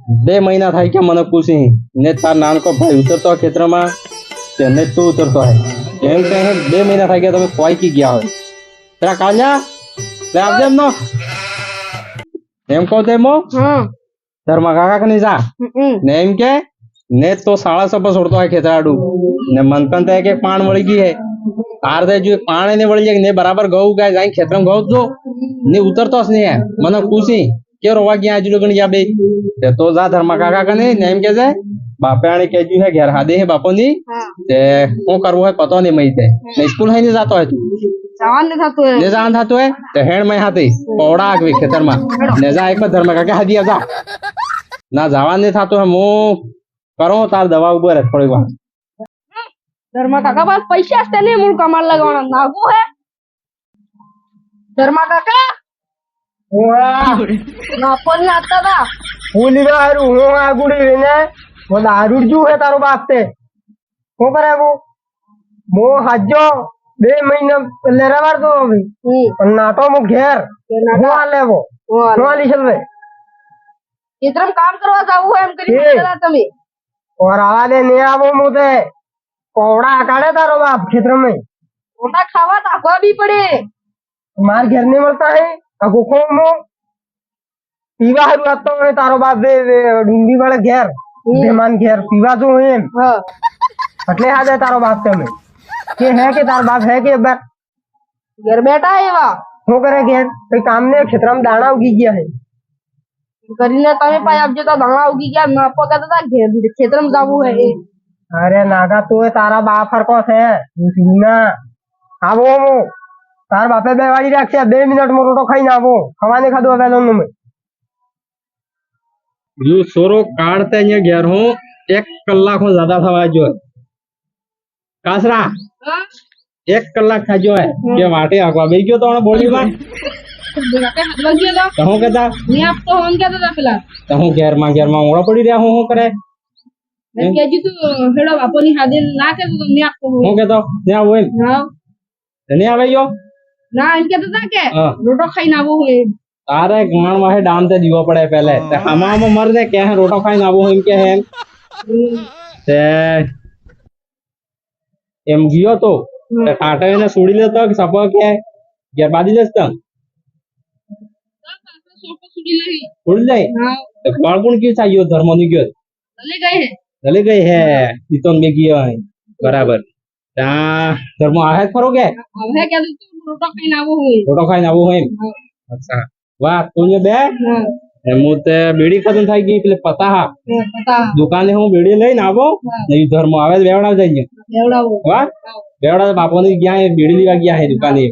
2 મહિના થાય કે મને પૂછી ને તાર નાનકો ભાઈ ઉતરતો ખેતરમાં તેને તું ઉતરતો હે એમ કહે 2 મહિના થાય કે તમે કોઈ કી ગયા હોય તેરા કાલ્યા લે આપજે એમનો એમ કહો તેમો ધર્મા કાકા કની જા ને એમ કે ને તો શાળા સપા છોડતો હોય ખેતરાડું ને મનકન તે કે પાણ મળી ગઈ હે તાર દે જો પાણ ને વળી જાય ને બરાબર ઘઉં ગાય જાય ખેતરમાં ઘઉં જો ને ઉતરતો જ નહીં મને પૂછી કે રોવા ગયા આજુ લગન ગયા બે તે તો જા ધર્મા કાકા કને ને એમ કે છે બાપે આને કેજ્યું હે ઘેર હાદે હે બાપોની તે શું કરવું હે પતો નહીં મઈ તે ને સ્કૂલ હઈ ને જાતો હે તું જવાન થતું હે તે હેડ મય હાથી પૌડા આગવી ખેતરમાં ને જા એક ધર્મા કાકા હાદી જા ના જવાન નહીં થતું હે હું કરો તાર દવા ઉભો રહે થોડી વાર धर्मा काका पास पैसे असते नहीं मूल कमाल लगाना नागू है धर्मा काका ना फोन आता था फूली बारू हूँ आगुड़ी ने वो दारू जू है तारो बाप ते को करे वो हजो 2 महीने पहले रवार तो अभी और नाटो मु घेर वो आले वो वाली चल वे इतरम काम करवा जाऊ है हम करी चला तमे और आवा दे नहीं आवो मुते कोड़ा काढ़े तारो बाप क्षेत्र में ओटा खावा ताकवा भी पड़े मार घर नहीं मिलता है अगो को मो पीवा हरु आतो है तारो बाप दे डूंगी वाले घेर बेमान घेर पीवा जो है हां એટલે આ દે તારો બાપ તમે કે હે કે તાર બાપ હે કે घर बैठा है वा શું કરે ઘેર કઈ કામ ને ખેતરમાં દાણા ઉગી ગયા હે કરીને તમે પાય આપજો તો દાણા ઉગી ગયા ના પકા તો ઘેર ખેતરમાં જાવું હે અરે નાગા તું તારા બાપ હરકો છે ના આવો મો તાર બાપે બે વાળી રાખશે 2 મિનિટ માં રોટો ખાઈને આવો ખવાને ખાધું હવે નો મે જો સોરો કાઢતે અહીંયા ઘેર હું 1 કલાક હું જ્યાદા થવા જો કાસરા 1 કલાક થાજો હે કે વાટે આગવા બેઈ ગયો તો બોલી માં તો હું કહેતા ની આપ તો હોન કહેતા હતા પેલા તો હું ઘેર માં ઓળો પડી રહ્યા હું કરે મેં કેજી તું હેડો બાપોની હાદે ના કે તો ની આપતો હું કહેતો ને આવો એમ હા તને આવે ગયો ના એમ કહેતા હતા કે રોટો ખાઈને આવો હોય તારે ગાણ વાહે ડામ તે દીવો પડે પહેલે તે હમામાં મર દે કે હે રોટો ખાઈને આવો એમ કે હે તે એમ ગયો તો કાટાઈને છોડી લેતો કે સપો કે ઘેર બાદી જસ તમ છોડી જાય તો બાળપણ ક્યું ચાલ્યો ધર્મ ની ગયો ચલે ગઈ હે તીતોન બે ગયો હે બરાબર તા ધર્મ આહે ખરો કે હવે કે તું રોટો ખાઈને આવો હોય રોટો ખાઈને આવો હોય અચ્છા વાહ તું બે હું તે બેડી ખતમ થઈ ગઈ એટલે પતા હા દુકાને હું બેડી લઈને આવો ને ધર્મ આવે બેવડા જઈએ બેવડાવો વાહ બેવડા બાપો ની ગયા બેડી લેવા ગયા હે દુકાને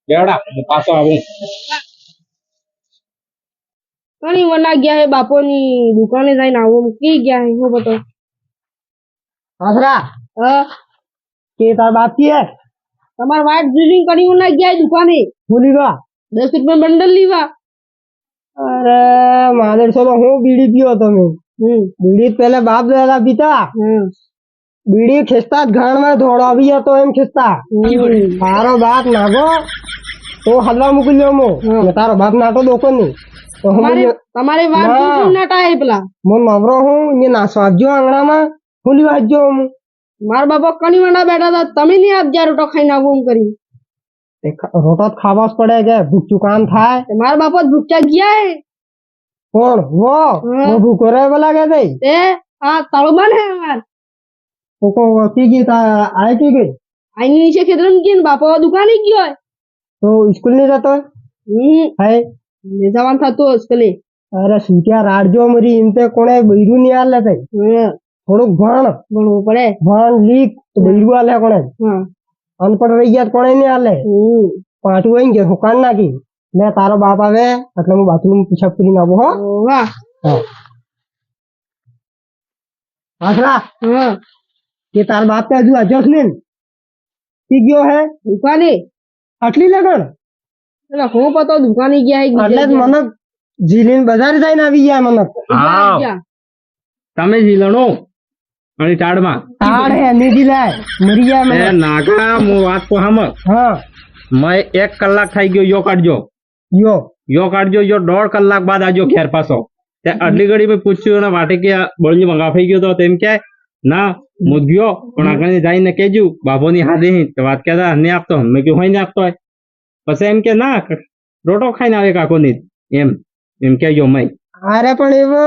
બેવડા પાછો આવું કણી વના ગયા હે બાપોની દુકાને જઈને આવો કી ગયા હે હું બતો આસરા કે તાર બાપ की है તમાર વાટ ડ્રિલિંગ કરી વના ગયા દુકાને ભૂલી ગયો 10 રૂપિયા બંડલ લીવા અરે માદર સો હું બીડી પીયો તમે બીડી પહેલે બાપ દાદા પીતા બીડી ખેંચતા ઘાણ માં ધોળો આવી જતો એમ ખેંચતા તારો બાપ નાગો તો હલવા મૂકી લ્યો મો તારો બાપ નાટો દોકો નહીં તો તમારે વાત નાટા હે પેલા મો નવરો હું ને નાસો આજ્યો આંગણામાં ફૂલી વાજ્યો હું મારા બાપા કણી વના બેઠા હતા તમે નહીં આપ જા રોટો ખાઈને આવું કરી રોટો ખાવા જ પડે કે ભૂખું કામ થાય મારા બાપા ભૂખ્યા ગયા હે કોણ वो भूखो रहे बोला के दे ते हां तळबन है हमार को की गई आए की गई आईनी नीचे खेतरम की बापा दुकान ही गयो है तो स्कूल नहीं जाता है ले जवान था तो स्कूल अरे सूटिया राडजो मरी इनते कोणे बईरू नहीं आले थे थोड़ो भणवू पड़े भण लीक तो बईरू आले कोणे अनपढ़ रही गया कोणे नहीं आले पाटू आएंगे हुकान ना की मैं तारो बाप आवे એટલે હું બાથરૂમ પીછા કરીને આવો હો વાહ આસરા કે તાર બાપ તે હજુ આજોસ ને કી ગયો હે દુકાને આટલી લગણ એટલે હું પતો દુકાને ગયા હે એટલે મને જીલીન બજાર જઈને આવી ગયા મને હા તમે જીલણો અને તાડમાં તાડ હે નીજી લાય મરી ગયા મને નાગા મો વાત કો હમ હા मैं 1 કલાક થઈ ગયો યો કાઢજો યો કાઢજો યો 1.5 કલાક બાદ આજો ઘેર પાછો તે આટલી ઘડી મેં પૂછ્યું અને વાટે કે બળની મંગાફાઈ ગયો તો તેમ કે ના હું ગયો પણ આગળ જઈને કેજું બાપોની હાથે વાત કહેતા નહીં આપતો મેં કીધું હોય ને આપતો હોય પછી એમ કે ના રોટો ખાઈને આવે કાકોની એમ એમ કહેજો મય અરે પણ એવો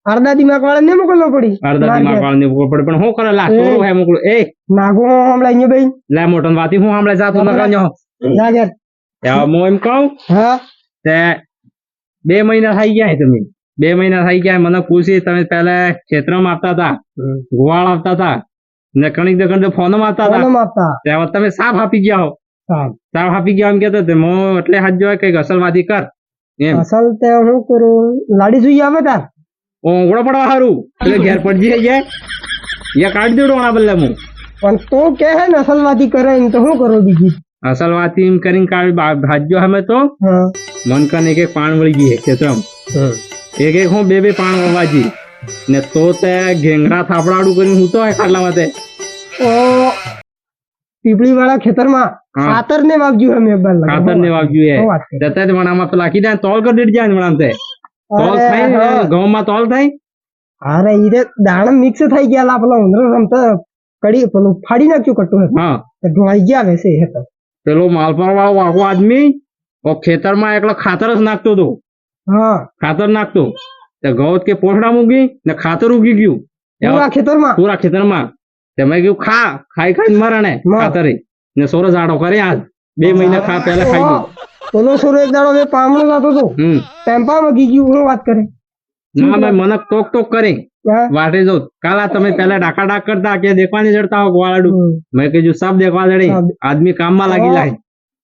અડધા દિમાગ વાળા ને મોકલવો પડી અડધા દિમાગ વાળાને પડે પણ શું કરે લા ચોરું હે મોકલું એ નાગો હમણાં અહીંયા ભાઈ લે મોટો વાતી હું હમણાં જાતો ન કરજો ના ઘેર. હું એમ કહું હા તે 2 મહિના થઈ ગયા તમે 2 મહિના થઈ ગયા મને પૂછી તમે પેલા ક્ષેત્રમાં આપતા હતા ગોવાળ આપતા હતા ને કણીક દકણ ફોન આપતા હતા કોને આપતા ત્યાં તમે સાફ આપી ગયા હો સાહેબ સાફ આપી ગયા એમ કેતો હું એટલે હાથ જોય કઈક અસલમાંથી કર એમ અસલ તે હું કરું લાડી જોઈએ આવે તાર ઓંગળો પડવા સારું એટલે ઘેર પડી જાય યા કાઢી દેડો ઓણા બદલે હું પણ તો કે હે ને અસલવાદી કરે એમ તો શું કરો બીજી અસલવાથી એમ કરીને કાઢી હાથ જો અમે તો હા મન કન એક પાણ વળી ગઈ ક્ષેત્રમાં એક હું બે પાણ વળવાજી ને તો તે ઘેંગરા થાપડાડું કરીને હું તો ખાટલામાં તે ઓ પીપળી વાળા ખેતરમાં હા. ખાતર ને વાવજ્યું અમે ખાતર ને વાવ્યું શું વાત એ જતા જ વણામાં પેલા કીધા તોલ કરી દીધી જાય વણામ તે તોલ અરે થાય હા. ઘઉંમાં તોલ થાય અરે ઈ દાણા મિક્સ થઈ ગયા લા પેલા ઉંદરો રમતા કડી પેલું ફાડી નાખ્યું કટ્ટું હતું હા ઢોળાઈ ગયા વેસે હેતર પેલો માલપા વાળો વાગો આદમી ખેતરમાં એકલો ખાતર જ નાખતો હતો હા ખાતર નાખતો તે ઘઉં કે પોસડા મૂકી ને ખાતર ઉગી ગયું પૂરા ખેતરમાં પૂરા ખેતરમાં તમે કીધું ખાઈ ખાઈને મરે ને ખાતરે ને સોરો ઝાડો કરે આજ 2 મહિના પહેલા ખાઈ ગયું પેલો સુરો એક દાડો મેં પામણો જતો હતો ટેમ્પામાં ગઈ ગયું હું વાત કરે ના મેં મને ટોક કરે હા? વાટે જો કાલા તમે પેલા ડાકા ડાક કરતા કે દેખવાની જડતા હો ગોવાળાડું મેં કીધું સબ દેખવા જડે આદમી કામમાં લાગી લાય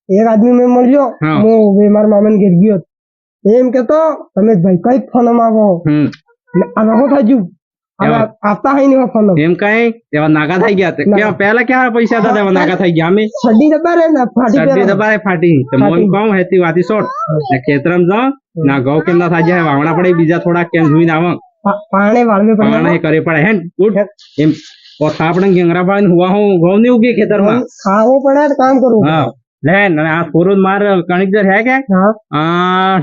એક આદમી મેં મળ્યો હા. હું મારા મામાને ઘેર ગયો એમ કેતો તમે ભાઈ કઈ ફોન આવો આમાં શું થયું આપતા hay નહીં ફોન એમ કઈ એવા નાગા થઈ ગયા તે પેલા ક્યાં પૈસા હતા એવા નાગા થઈ ગયા અમે છડી દબારે ને ફાટી સડી દબારે ફાટી તો મોન કહું હેતી વાતી શોટ ને ખેતરમ જા ના ઘઉં કેમ ના થાય વાવણા પડે બીજા થોડા કેમ જોઈને આવ પાણે વાળવે પાણે કરે પડે હે ઉઠ એમ ઓ થાપડે ગેંગરા પાડીને હુવા હું ઘઉં ની ઉગી ખેતરમાં ખાવો પડે કામ કરવું હા લે ને આ થોડું માર કણિક દર હે કે હા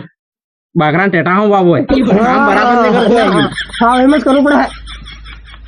બાગરા ટેટા હું બાબુ કામ બરાબર નહીં કરતો હા એમ જ કરવું પડે